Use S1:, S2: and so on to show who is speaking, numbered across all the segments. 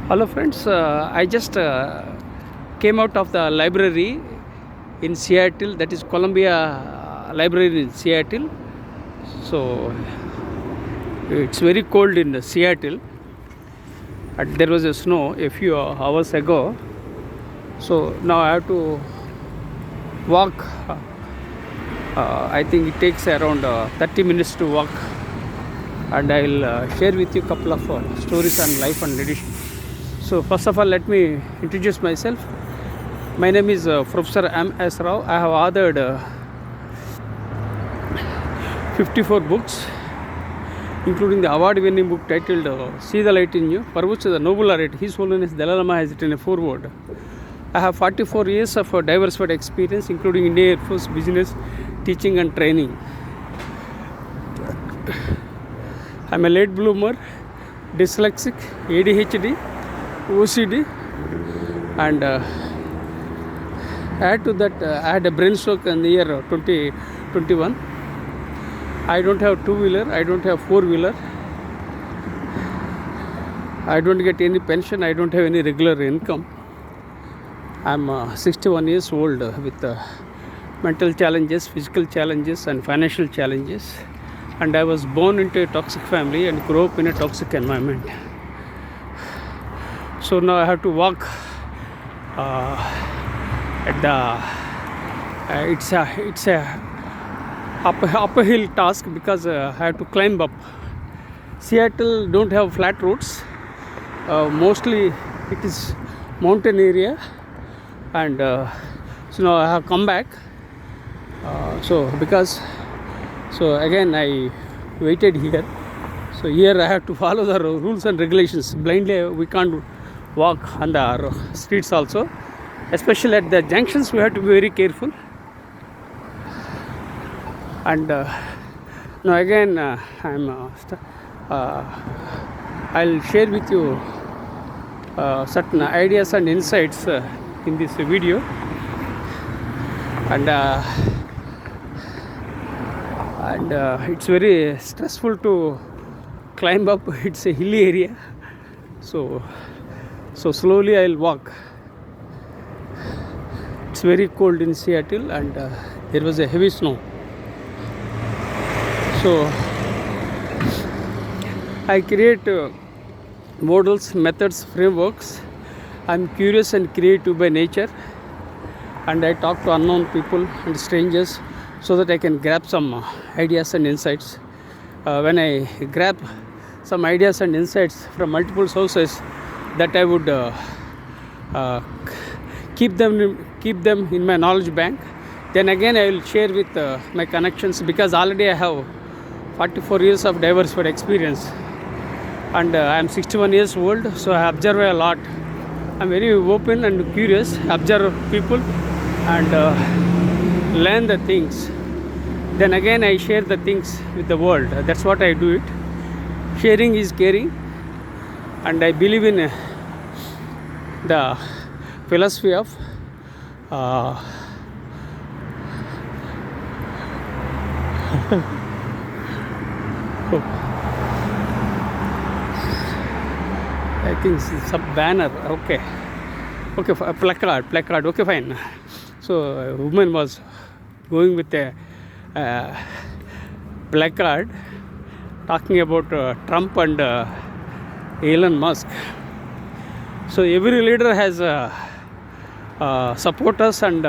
S1: Hello friends, I just came out of the library in Seattle, that is Columbia Library in Seattle. So it's very cold in Seattle and there was a snow a few hours ago. So now I have to walk. I think it takes around 30 minutes to walk, and I'll share with you a couple of stories on life and meditation. So first of all, let me introduce myself. My name is Professor M.S.Rao. I have authored 54 books, including the award-winning book titled See the Light in You, for which the Noble Laureate, His Holiness Dalai Lama, has written a foreword. I have 44 years of diversified experience, including Indian Air Force, business, teaching and training. I'm a late bloomer, dyslexic, ADHD, OCD, and add to that, I had a brain stroke in the year 2021. I don't have two-wheeler, I don't have four-wheeler, I don't get any pension, I don't have any regular income. I'm 61 years old with mental challenges, physical challenges, and financial challenges. And I was born into a toxic family and grew up in a toxic environment. So now I have to walk at the it's a upper hill task because I have to climb up. Seattle don't have flat roads. Mostly it is mountain area, and so now I have come back. So again I waited here. So here I have to follow the rules and regulations. Blindly we can't walk on the streets also. Especially at the junctions we have to be very careful. And now again I'll share with you certain ideas and insights in this video. And it's very stressful to climb up. It's a hilly area, so slowly I'll walk. It's very cold in Seattle, and there was a heavy snow. So I create models, methods, frameworks. I'm curious and creative by nature, and I talk to unknown people and strangers so that I can grab some ideas and insights. When I grab some ideas and insights from multiple sources, that I would keep them in my knowledge bank. Then again I will share with my connections, because already I have 44 years of diversified experience, and I am 61 years old, so I observe a lot. I'm very open and curious, observe people and learn the things. Then again I share the things with the world. That's what I do it. Sharing is caring, and I believe in the philosophy of I think it's a banner. Okay, a placard. Okay, fine. So a woman was going with a placard talking about Trump and Elon Musk. So every leader has supporters and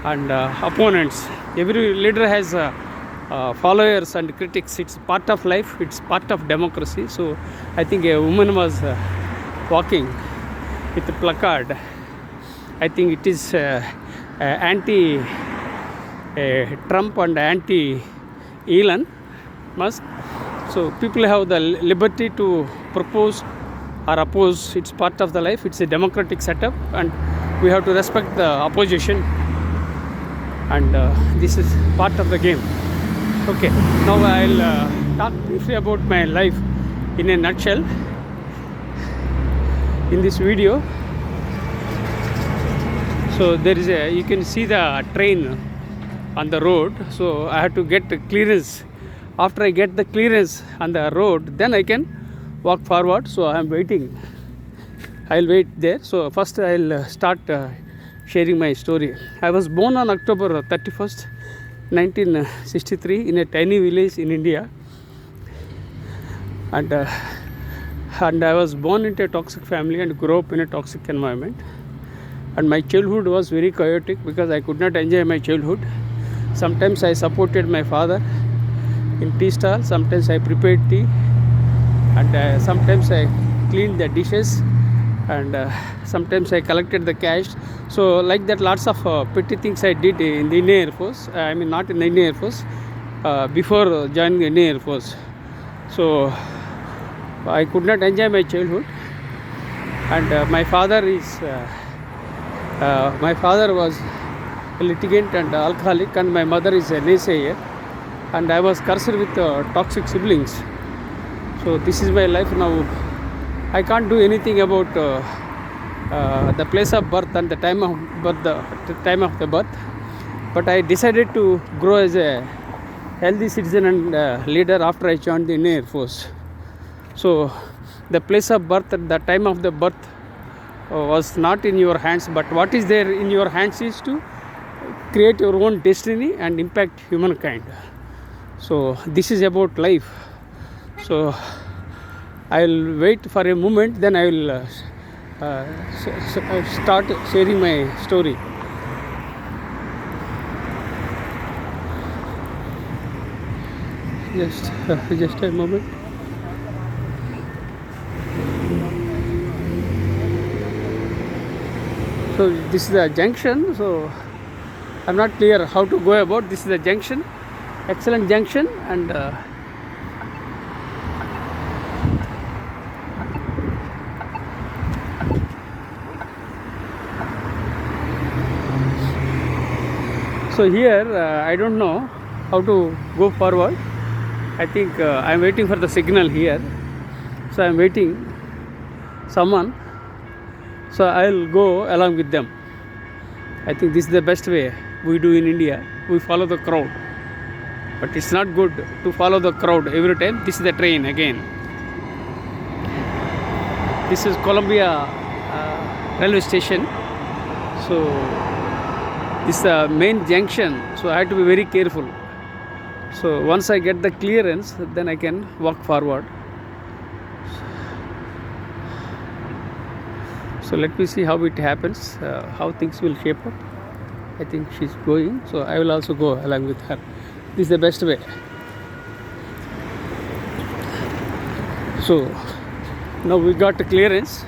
S1: opponents. Every leader has followers and critics. It's part of life. It's part of democracy. So I think a woman was walking with a placard. I think it is anti Trump and anti Elon Musk. So people have the liberty to propose or oppose. It's part of the life. It's a democratic setup, and we have to respect the opposition, and this is part of the game. Okay, now I'll talk briefly about my life in a nutshell in this video. So there is you can see the train on the road, so I have to get clearance. After I get the clearance on the road, then I can walk forward. So I am waiting I'll wait there. So first I'll start sharing my story. I was born on October 31st, 1963 in a tiny village in India, and I was born into a toxic family and grew up in a toxic environment. And my childhood was very chaotic because I could not enjoy my childhood. Sometimes I supported my father in tea stall, sometimes I prepared tea, and sometimes I cleaned the dishes, and sometimes I collected the cash. So like that, lots of petty things I did in the Indian Air Force. I mean, not in the Indian Air Force, before joining the Indian Air Force. So I could not enjoy my childhood, and my father was a litigant and alcoholic, and my mother is a naysayer, and I was cursed with toxic siblings. So this is my life now. I can't do anything about the place of birth and the time of the birth, but I decided to grow as a healthy citizen and leader after I joined the Indian Air Force. So the place of birth and the time of the birth was not in your hands, but what is there in your hands is to create your own destiny and impact humankind. So this is about life. So I'll wait for a moment, then I will start sharing my story. Just a moment. So this is the junction. So I'm not clear how to go about. This is the junction, excellent junction, and so here I don't know how to go forward. I think I'm waiting for the signal here. So I'm waiting someone. So I'll go along with them. I think this is the best way we do in India. We follow the crowd. But it's not good to follow the crowd every time. This is the train again. This is Columbia railway station. So this is the main junction. So I have to be very careful. So once I get the clearance, then I can walk forward. So let me see how it happens, how things will shape up. I think she's going, so I will also go along with her. This is the best way. So now we got the clearance.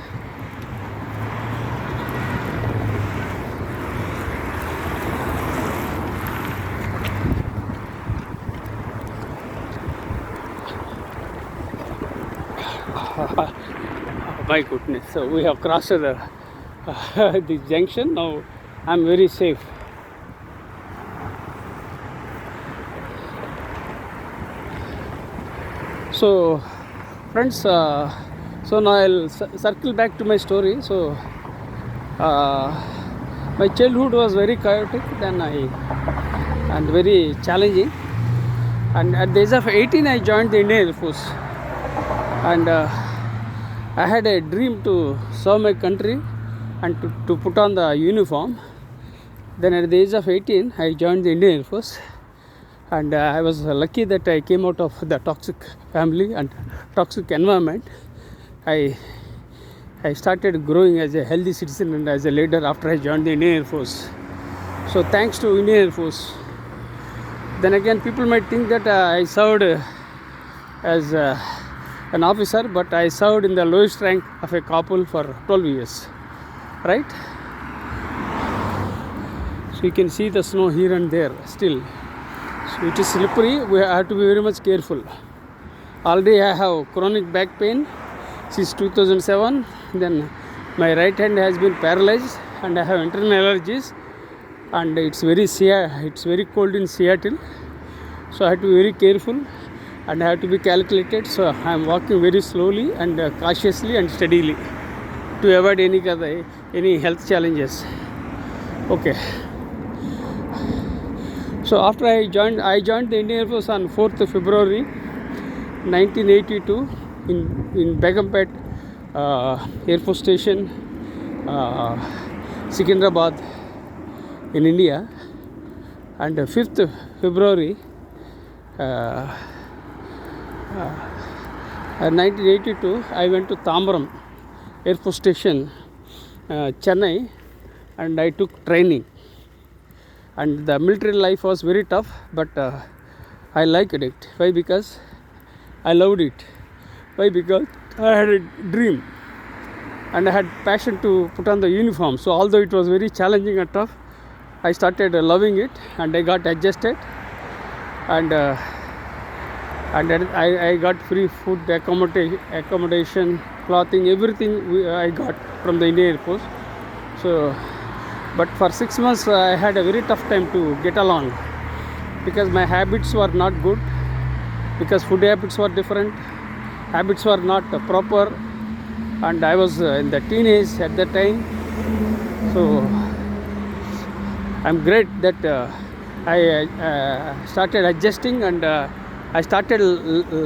S1: My goodness, so we have crossed the junction. Now I'm very safe. So friends, so now I'll circle back to my story. So my childhood was very chaotic and very challenging, and at the age of 18 I joined the Indian Air Force, and I had a dream to serve my country and to put on the uniform. Then at the age of 18 I joined the Indian Air Force, and I was lucky that I came out of the toxic family and toxic environment. I started growing as a healthy citizen and as a leader after I joined the Indian Air Force. So thanks to Indian Air Force. Then again, people might think that I served as an officer, but I served in the lowest rank of a corporal for 12 years, right? So you can see the snow here and there still. So it is slippery. We have to be very much careful. Already I have chronic back pain since 2007. Then my right hand has been paralyzed, and I have internal allergies, and it's very cold in Seattle. So I have to be very careful, and I have to be calculated. So I am walking very slowly and cautiously and steadily to avoid any health challenges. Okay. So after I joined the Indian Air Force on 4th February 1982 in Begumpet, Air Force Station, Secunderabad in India. And 5th February 1982, I went to Tambaram Air Force Station, Chennai, and I took training. And the military life was very tough, but I liked it. Why? Because I loved it. Why? Because I had a dream and I had passion to put on the uniform. So although it was very challenging and tough, I started loving it, and I got adjusted, and I got free food, accommodation, clothing, everything I got from the Indian Air Force. So, but for 6 months I had a very tough time to get along, because my habits were not good, because food habits were different, habits were not proper, and I was in the teenage at that time. So I'm great that I started adjusting, and I started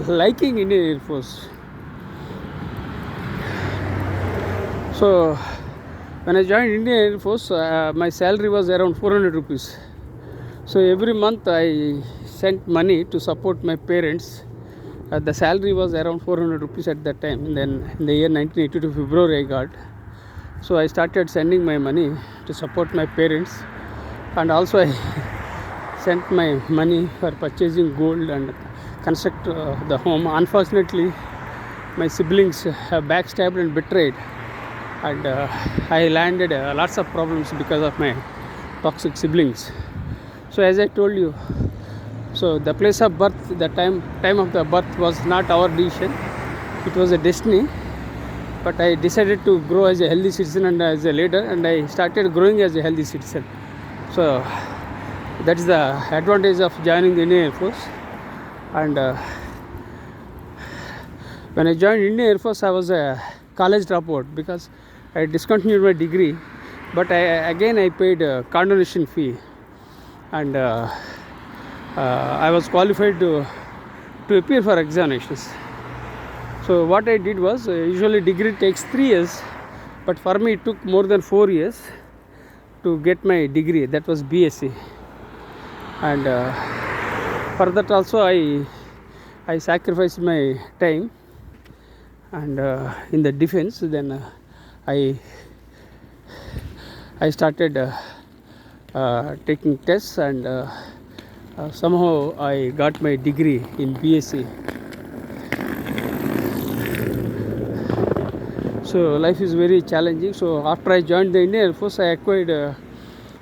S1: liking Indian Air Force. So when I joined Indian Air Force, my salary was around 400 rupees. So every month I sent money to support my parents. The salary was around 400 rupees at that time. And then in the year 1982 February I got. So I started sending my money to support my parents, and also I sent my money for purchasing gold and construct the home. Unfortunately, my siblings have backstabbed and betrayed, and I landed lots of problems because of my toxic siblings. So as I told you, so the place of birth, the time of the birth was not our decision, it was a destiny. But I decided to grow as a healthy citizen and as a leader, and I started growing as a healthy citizen. So that is the advantage of joining the Indian Air Force. And when I joined Indian Air Force, I was a college dropout because I discontinued my degree, but I paid a condonation fee, and I was qualified to appear for examinations. So what I did was, usually degree takes 3 years, but for me it took more than 4 years to get my degree. That was BSc, and for that also I sacrificed my time, and in the defense. Then I started taking tests, and somehow I got my degree in BSc. So life is very challenging. So after I joined the Indian Air Force, I acquired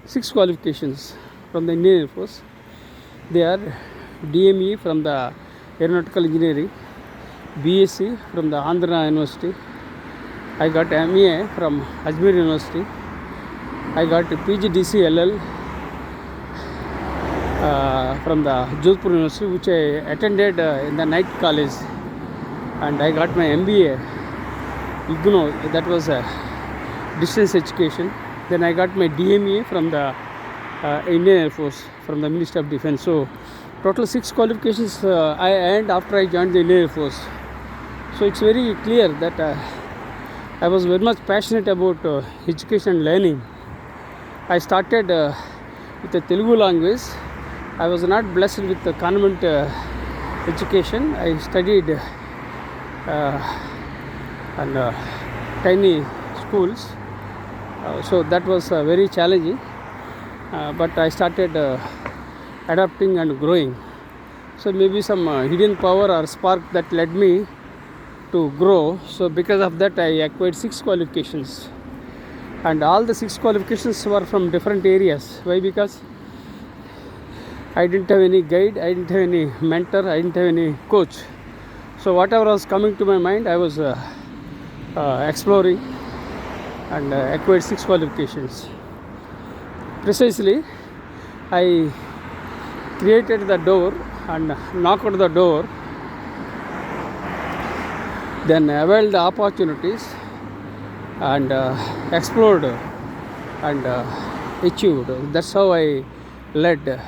S1: 6 qualifications from the Indian Air Force. They are DME from the Aeronautical Engineering, BSc from the Andhra University, I got MA from Ajmer University, I got PGDC LL from the Jodhpur University, which I attended in the night college, and I got my MBA IGNO, that was a distance education. Then I got my DMA from the Indian Air Force, from the Ministry of Defense. So total 6 qualifications I earned after I joined the Indian Air Force. So it's very clear that I was very much passionate about education and learning. I started with the Telugu language. I was not blessed with the convent education. I studied and tiny schools, so that was very challenging, but I started adapting and growing. So maybe some hidden power or spark that led me to grow. So because of that, I acquired 6 qualifications, and all the 6 qualifications were from different areas. Why? Because I didn't have any guide, I didn't have any mentor, I didn't have any coach. So whatever was coming to my mind, I was exploring, and acquired 6 qualifications. Precisely, I created the door and knocked the door, then availed the opportunities, and explored and achieved. That's how I led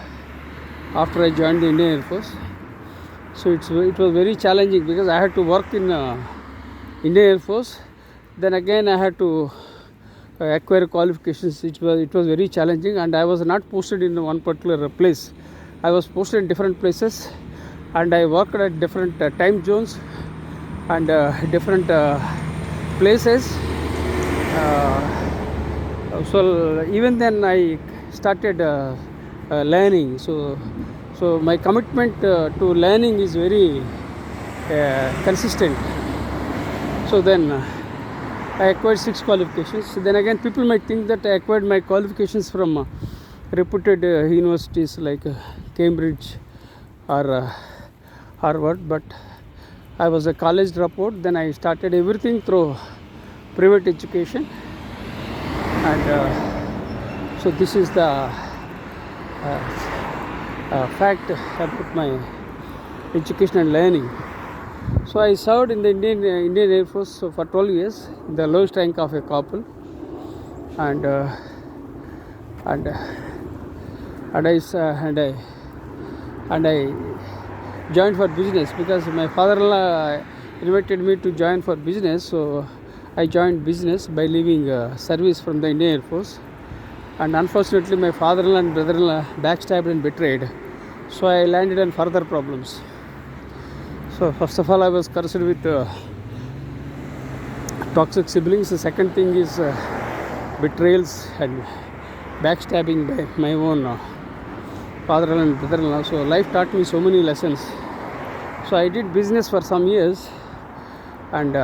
S1: after I joined the Indian Air Force. So it was very challenging because I had to work in Indian Air Force Then again I had to acquire qualifications. It was very challenging, and I was not posted in one particular place. I was posted in different places, and I worked at different time zones and different places. So even then I started learning. So my commitment to learning is very consistent. So then I acquired 6 qualifications. Then again, people might think that I acquired my qualifications from reputed universities like Cambridge or Harvard, but I was a college dropout. Then I started everything through private education, and so this is the fact. I put my education and learning. So I served in the Indian Air Force for 12 years, the lowest rank of a corporal, and I joined for business because my father-in-law invited me to join for business. So I joined business by leaving service from the Indian Air Force, and unfortunately my father-in-law and brother-in-law backstabbed and betrayed. So I landed on further problems. So first of all, I was cursed with toxic siblings. The second thing is betrayals and backstabbing by my own father-in-law and brother-in-law. So life taught me so many lessons. So I did business for some years, and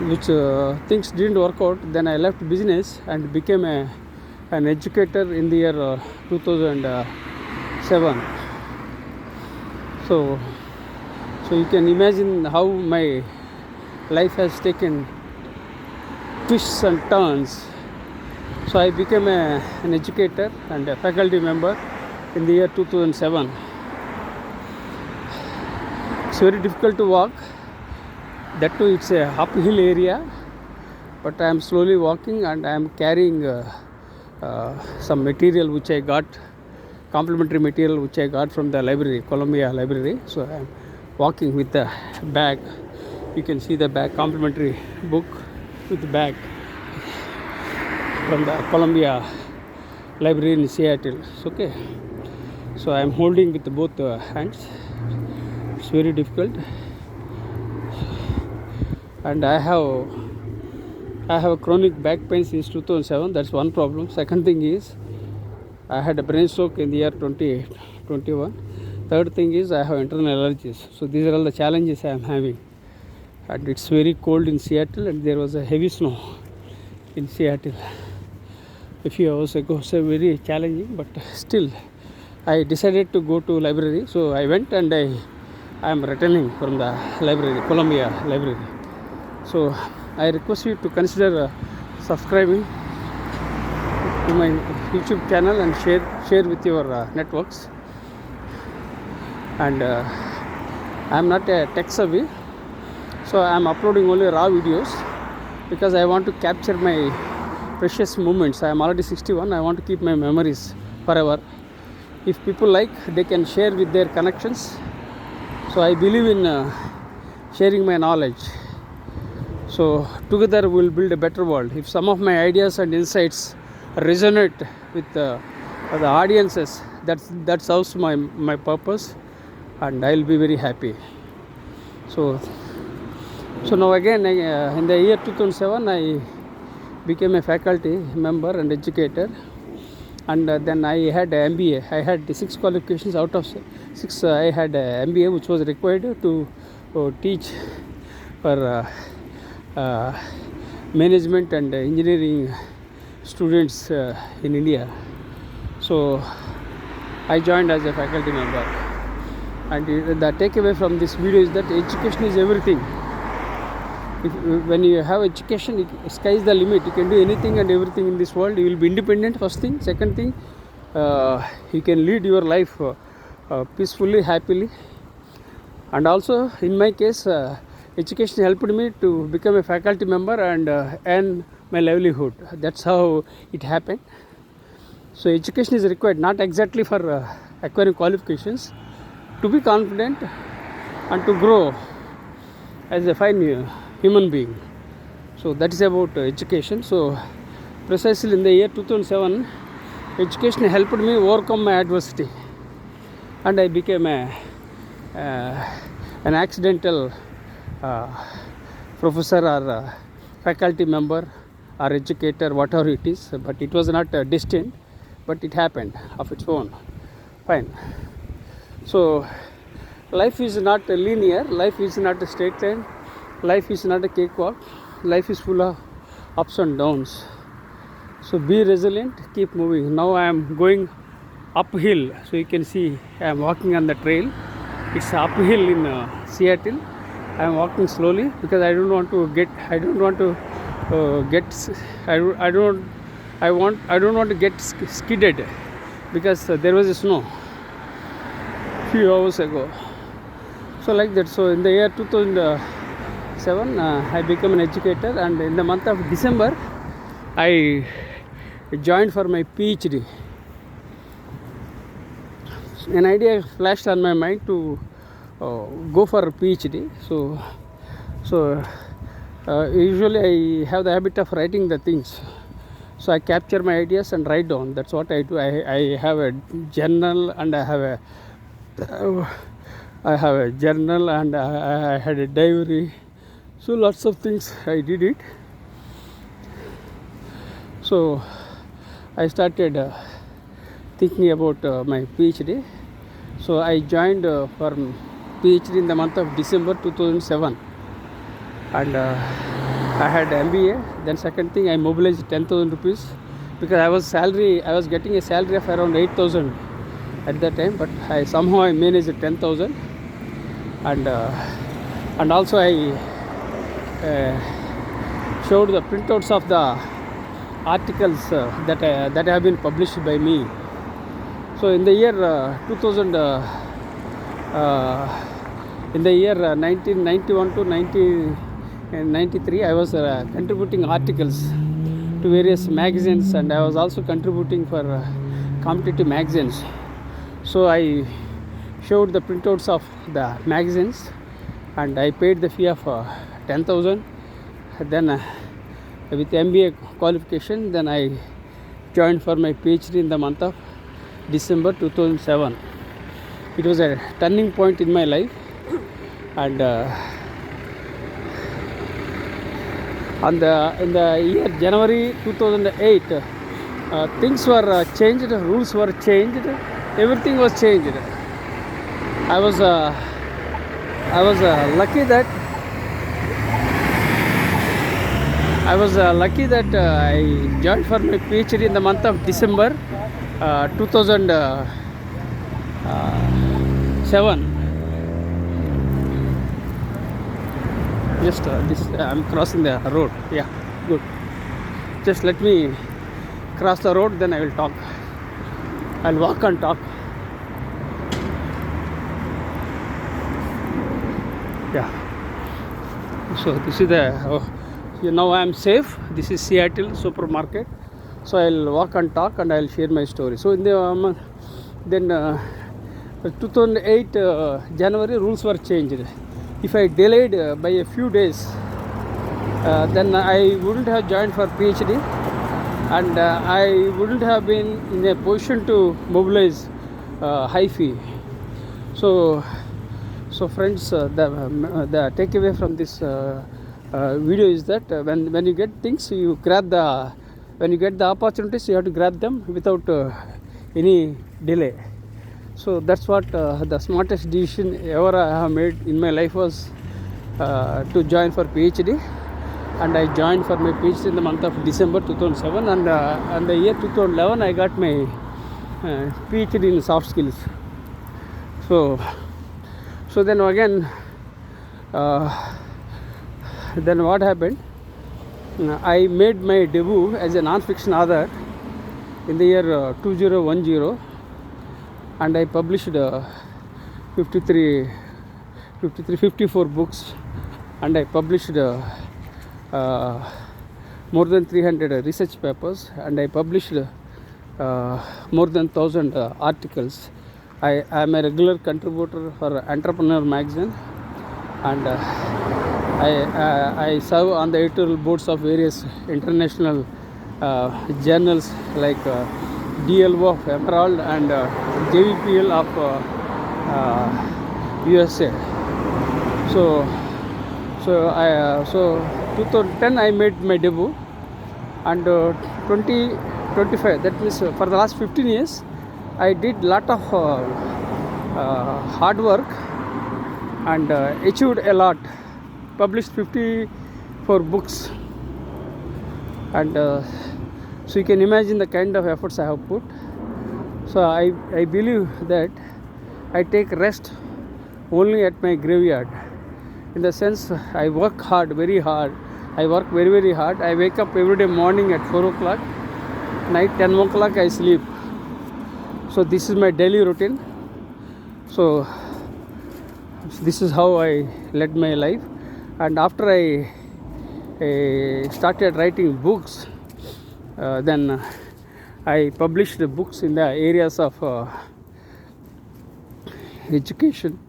S1: which things didn't work out. Then I left business and became an educator in the year 2007. So you can imagine how my life has taken twists and turns. So I became an educator and a faculty member in the year 2007. It's very difficult to walk. That too, it's a uphill area, but I am slowly walking, and I am carrying some material which I got, complementary material which I got from the library, Columbia Library. So I am walking with the bag. You can see the bag, complementary book with the bag from the Columbia Library in Seattle. It's okay. So I am holding with both hands. It's very difficult, and I have chronic back pain since 2007. That's one problem. Second thing is I had a brain stroke in the year 2021. Third thing is I have internal allergies. So these are all the challenges I am having. And it's very cold in Seattle, and there was a heavy snow in Seattle a few hours ago. So very challenging, but still I decided to go to library. So I went, and I am returning from the library, Columbia Library. So I request you to consider subscribing to my YouTube channel and share with your networks. And I am not a tech savvy, so I am uploading only raw videos because I want to capture my precious moments. I am already 61. I want to keep my memories forever. If people like, they can share with their connections. So I believe in sharing my knowledge. So together we will build a better world. If some of my ideas and insights resonate with the audiences, that serves my purpose, and I will be very happy. So now again, in the year 2007, I became a faculty member and educator, and then I had an MBA. I had 6 qualifications. Out of 6, I had an MBA, which was required to teach for management and engineering students in India. So I joined as a faculty member, and the takeaway from this video is that education is everything. When you have education, sky is the limit. You can do anything and everything in this world. You will be independent, first thing. Second thing, you can lead your life peacefully, happily. And also, in my case, education helped me to become a faculty member and earn my livelihood. That's how it happened. So education is required, not exactly for acquiring qualifications, to be confident and to grow as a fine human being. So that is about education. So precisely in the year 2007, education helped me overcome my adversity, and I became an accidental professor or faculty member or educator, whatever it is, but it was not destined, but it happened of its own. Fine. So life is not linear, life is not a straight line, life is not a cakewalk, life is full of ups and downs. So be resilient, keep moving. Now I am going uphill, so you can see I am walking on the trail. It's uphill in Seattle. I am walking slowly because I don't want to get skidded, because there was a snow few hours ago. So like that. So in the year 2007, I became an educator, and in the month of December, I joined for my Ph.D. An idea flashed on my mind to go for a Ph.D. So usually I have the habit of writing the things. So I capture my ideas and write down. That's what I do. I have a journal, and I have a journal, and I had a diary. So lots of things I did it. So I started thinking about my PhD. So I joined for PhD in the month of December 2007, and I had MBA. Then second thing, I mobilized 10,000 rupees, because I was getting a salary of around 8,000 at that time, but somehow I managed 10,000, and also I showed the printouts of the articles that have been published by me. So in the year 1991 to 1993, I was contributing articles to various magazines, and I was also contributing for competitive magazines. So I showed the printouts of the magazines, and I paid the fee of 10,000. Then with MBA qualification, then I joined for my PhD in the month of December 2007. It was a turning point in my life, and in the year January 2008, things were changed, rules were changed, everything was changed. I was lucky that I joined for my PhD in the month of December 2007. Just I'm crossing the road. Yeah, good. Just let me cross the road, then I will talk. I'll walk and talk. Yeah. So this is now I am safe. This is Seattle supermarket. So I'll walk and talk, and I'll share my story. So in the then 2008 January, rules were changed. If I delayed by a few days, then I wouldn't have joined for PhD, and I wouldn't have been in a position to mobilize high fee. So friends, the takeaway from this video is that when you get things, when you get the opportunities, you have to grab them without any delay. So that's what the smartest decision ever I have made in my life was to join for PhD, and I joined for my PhD in the month of December 2007, and the year 2011 I got my PhD in soft skills. So then again, then what happened? I made my debut as a non-fiction author in the year 2010, and I published 54 books, and I published more than 300 research papers, and I published more than 1,000 articles. I am a regular contributor for Entrepreneur magazine, and I serve on the editorial boards of various international journals like DLO of Emerald and JVPL of USA. So 2010 I made my debut, and 2025, that means for the last 15 years I did lot of hard work and achieved a lot, published 54 books, and so you can imagine the kind of efforts I have put. So I believe that I take rest only at my graveyard, in the sense I work hard, very hard. I work very, very hard. I wake up every day morning at 4 o'clock, night 10 o'clock I sleep. So this is my daily routine. So this is how I led my life. And after I started writing books, then I published the books in the areas of education,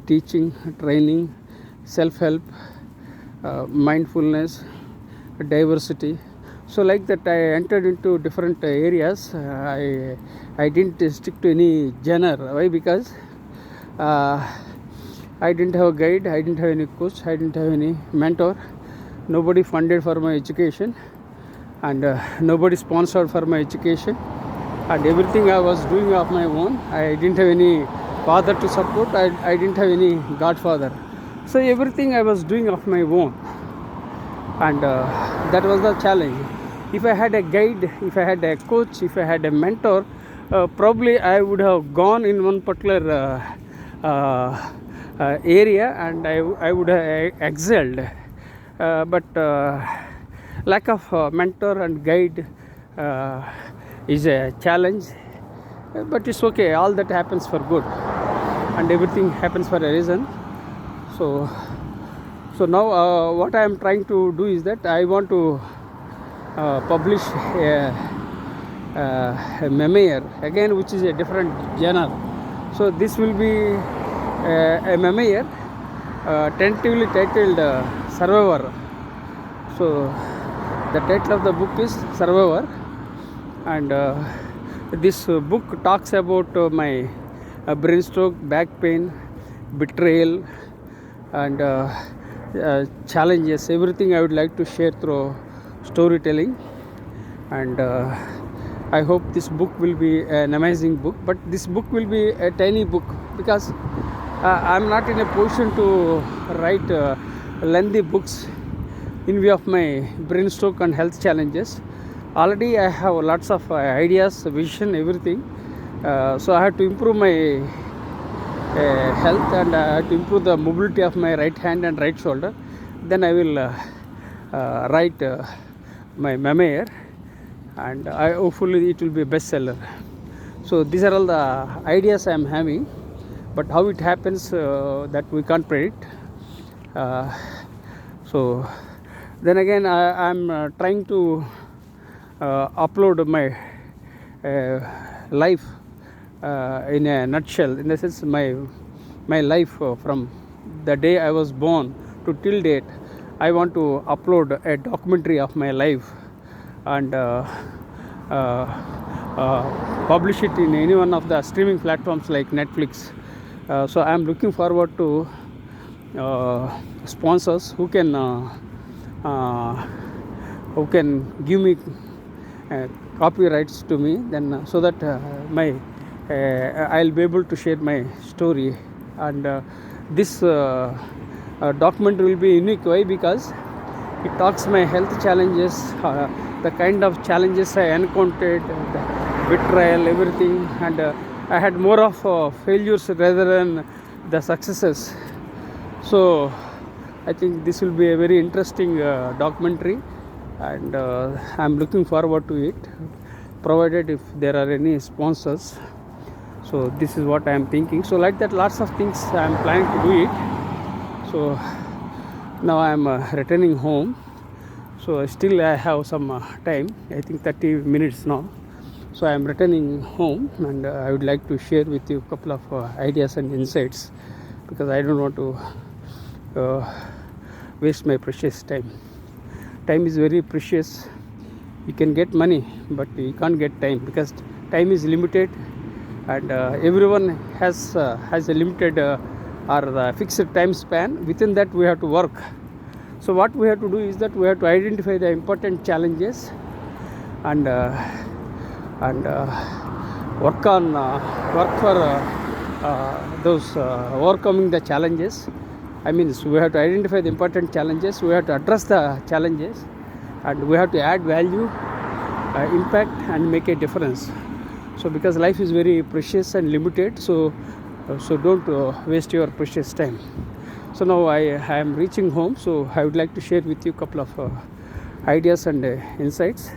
S1: teaching, training, self-help, mindfulness, diversity. So like that I entered into different areas. I didn't stick to any genre. Why? Because I didn't have a guide, I didn't have any coach, I didn't have any mentor. Nobody funded for my education, and nobody sponsored for my education, and everything I was doing of my own. I didn't have any father to support, I didn't have any godfather. So everything I was doing of my own, and that was the challenge. If I had a guide, if I had a coach, if I had a mentor, probably I would have gone in one particular area, and I would have excelled. But lack of mentor and guide is a challenge, but it's okay. All that happens for good, and everything happens for a reason. So now what I am trying to do is that I want to publish a memoir again, which is a different genre. So this will be a memoir tentatively titled Survivor. So the title of the book is Survivor, and this book talks about my brain stroke, back pain, betrayal, and challenges, everything I would like to share through storytelling. And I hope this book will be an amazing book, but this book will be a tiny book, because I'm not in a position to write lengthy books in view of my brain stroke and health challenges. Already I have lots of ideas, vision, everything. So I have to improve my health, and I have to improve the mobility of my right hand and right shoulder. Then I will write my memoir, and hopefully it will be a bestseller. So these are all the ideas I am having, but how it happens, that we can't predict. So then again I am trying to upload my life in a nutshell, in the sense my life from the day I was born to till date. I want to upload a documentary of my life, and publish it in any one of the streaming platforms like Netflix. So I am looking forward to sponsors who can give me copyrights to me, then so that I'll be able to share my story. And this document will be unique. Why? Because it talks my health challenges, the kind of challenges I encountered, the betrayal, everything, and I had more of failures rather than the successes. So I think this will be a very interesting documentary, and I'm looking forward to it, provided if there are any sponsors. So this is what I am thinking. So like that, lots of things I am planning to do it. So now I am returning home. So still I have some time, I think 30 minutes now. So I am returning home, and I would like to share with you a couple of ideas and insights, because I don't want to waste my precious time. Time is very precious. You can get money, but you can't get time, because time is limited, and everyone has a limited or fixed time span. Within that, we have to work. So what we have to do is that we have to identify the important challenges and work for those overcoming the challenges. I mean, so we have to identify the important challenges, we have to address the challenges, and we have to add value, impact, and make a difference. So because life is very precious and limited, so don't waste your precious time. So now I am reaching home, so I would like to share with you a couple of ideas and insights.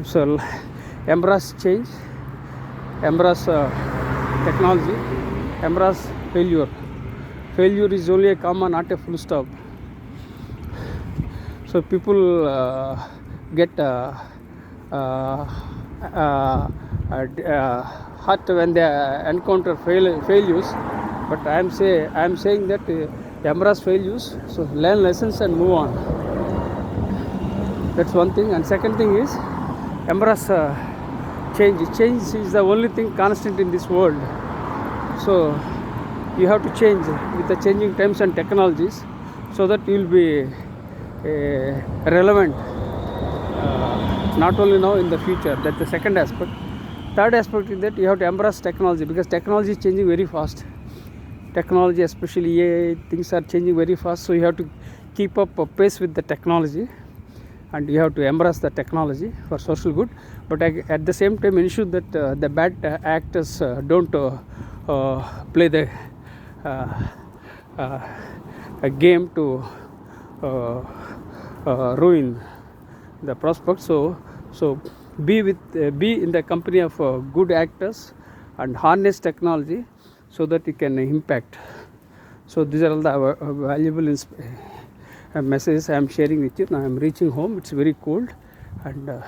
S1: So embrace change, embrace technology, embrace failure. Failure is only a comma, not a full stop. So people get hurt when they encounter failures, but I am saying that embrace failures, so learn lessons and move on. That's one thing. And second thing is embrace change. Change is the only thing constant in this world. So you have to change with the changing times and technologies, so that you will be relevant, not only now, in the future. That's the second aspect. Third aspect is that you have to embrace technology, because technology is changing very fast. Technology, especially AI, things are changing very fast, so you have to keep up a pace with the technology, and you have to embrace the technology for social good. But at the same time, ensure that the bad actors don't play the a game to ruin the prospect. So be in the company of good actors and harness technology, so that you can impact. So these are all the valuable messages I am sharing with you. Now I am reaching home. It's very cold, and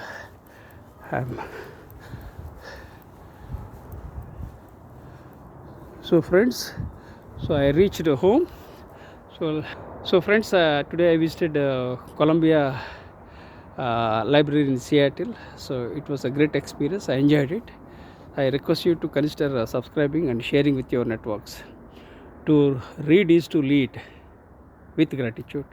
S1: so friends, so I reached home. So friends, today I visited Columbia Library in Seattle. So it was a great experience. I enjoyed it. I request you to consider subscribing and sharing with your networks. To read is to lead with gratitude.